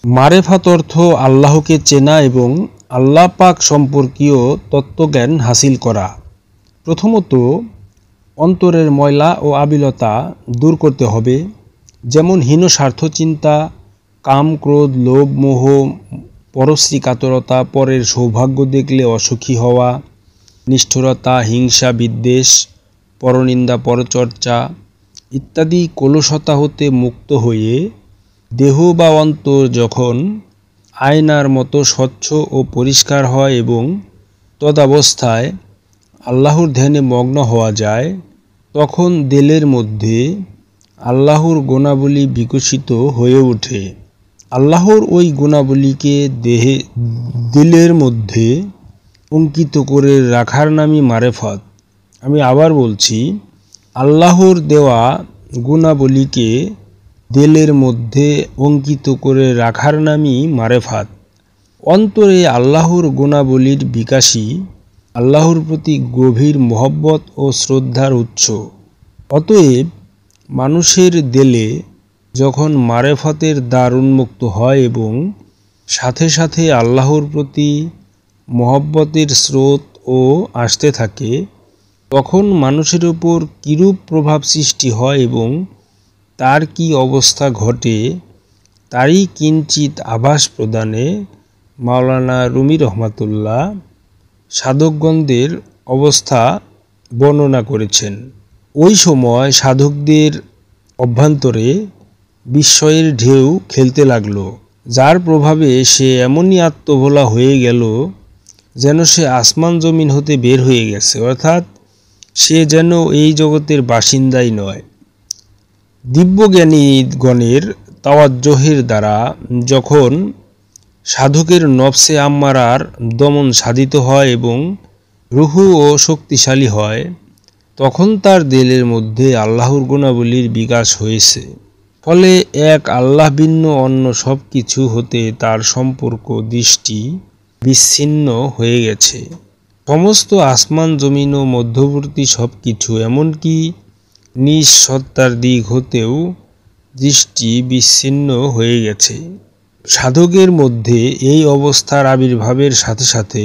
মারেফাত অর্থ আল্লাহকে চেনা এবং আল্লাহ পাক সম্পর্কীয় তত্ত্বজ্ঞান হাসিল করা। প্রথমত অন্তরের ময়লা ও আবিলতা দূর করতে হবে, যেমন হীন স্বার্থ চিন্তা, কাম, ক্রোধ, লোভ, মোহ, পরশ্রী কাতরতা, পরের সৌভাগ্য দেখলে অসুখী হওয়া, নিষ্ঠুরতা, হিংসা, বিদ্বেষ, পরনিন্দা, পরচর্চা ইত্যাদি কলুষতা হতে মুক্ত হয়ে দেহ বা অন্তর যখন আয়নার মতো স্বচ্ছ ও পরিষ্কার হয় এবং তদবস্থায় আল্লাহর ধ্যানে মগ্ন হওয়া যায়, তখন দিলের মধ্যে আল্লাহর গুণাবলী বিকশিত হয়ে ওঠে। আল্লাহর ওই গুণাবলীকে দিলের মধ্যে অঙ্কিত করে রাখার নামই মারেফাত। আমি আবার বলছি, আল্লাহর দেওয়া গুণাবলীকে দিলের মধ্যে অঙ্কিত করে রাখার নামই মারেফাত। অন্তরে আল্লাহর গুণাবলীর বিকাশই আল্লাহর প্রতি গভীর মহব্বত ও শ্রদ্ধার উৎস। অতএব মানুষের দিলে যখন মারেফাতের দ্বার উন্মুক্ত হয় এবং সাথে সাথে আল্লাহর প্রতি মহব্বতের স্রোত ও আসতে থাকে, তখন মানুষের উপর কিরূপ প্রভাব সৃষ্টি হয় এবং তার কি অবস্থা ঘটে তারই কিঞ্চিত আভাস প্রদানে মাওলানা রুমি রহমাতুল্লাহ সাধকগণদের অবস্থা বর্ণনা করেছেন। ওই সময় সাধকদের অভ্যন্তরে বিস্ময়ের ঢেউ খেলতে লাগল, যার প্রভাবে সে এমনই আত্মভোলা হয়ে গেল যেন সে আসমান জমিন হতে বের হয়ে গেছে, অর্থাৎ সে যেন এই জগতের বাসিন্দাই নয়। দিব্যজ্ঞানীগণের তাওয়াজ্জুহের দ্বারা যখন সাধকের নফসে আম্মারার দমন সাধিত হয় এবং রুহু ও শক্তিশালী হয়, তখন তার দিলের মধ্যে আল্লাহর গুণাবলীর বিকাশ হয়েছে। ফলে এক আল্লাহ ভিন্ন অন্য সব কিছু হতে তার সম্পর্ক দৃষ্টি বিচ্ছিন্ন হয়ে গেছে। সমস্ত আসমান জমিন ও মধ্যবর্তী সব কিছু, এমনকি নিজ সত্তার দিক হতেও দৃষ্টি বিচ্ছিন্ন হয়ে গেছে। সাধকের মধ্যে এই অবস্থার আবির্ভাবের সাথে সাথে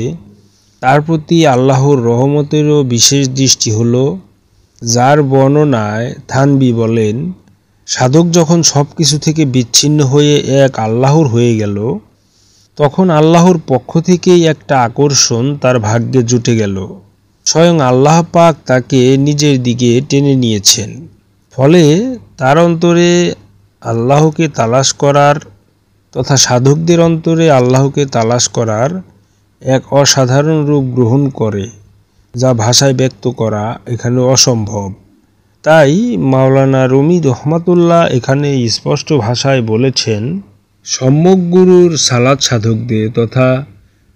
তার প্রতি আল্লাহর রহমতেরও বিশেষ দৃষ্টি হল, যার বর্ণনায় থানবী বলেন, সাধক যখন সব কিছু থেকে বিচ্ছিন্ন হয়ে এক আল্লাহর হয়ে গেল, তখন আল্লাহর পক্ষ থেকেই একটা আকর্ষণ তার ভাগ্যে জুটে গেল। স্বয়ং আল্লাহ পাক তাকে নিজের দিকে টেনে নিয়েছেন। ফলে তার অন্তরে আল্লাহকে তালাশ করার তথা সাধকদের অন্তরে আল্লাহকে তালাশ করার এক অসাধারণ রূপ গ্রহণ করে, যা ভাষায় ব্যক্ত করা এখানে অসম্ভব। তাই মাওলানা রুমি রহমাতুল্লাহ এখানে স্পষ্ট ভাষায় বলেছেন, সম্যক গুরুর সালাত সাধকদের তথা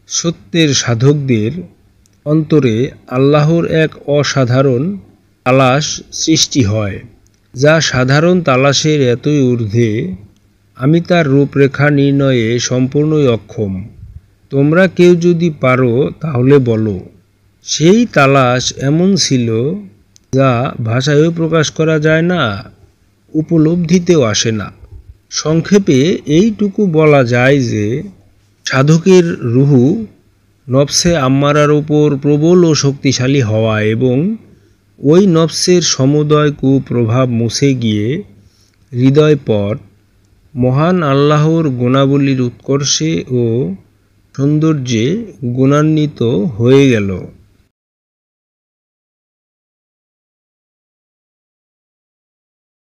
সত্যের সাধকদের অন্তরে আল্লাহর এক অসাধারণ তালাশ সৃষ্টি হয়, যা সাধারণ তালাশের এতই ঊর্ধ্বে আমি তার রূপরেখা নির্ণয়ে সম্পূর্ণই অক্ষম। তোমরা কেউ যদি পারো তাহলে বলো। সেই তালাশ এমন ছিল যা ভাষায়ও প্রকাশ করা যায় না, উপলব্ধিতেও আসে না। সংক্ষেপে এইটুকু বলা যায় যে সাধকের রুহু নফসে আম্মারার উপর প্রবল ও শক্তিশালী হওয়া এবং ওই নফসের সমুদয় কুপ্রভাব মুছে গিয়ে হৃদয়পট মহান আল্লাহর গুণাবলীর উৎকর্ষে ও সৌন্দর্যে গুণান্বিত হয়ে গেল।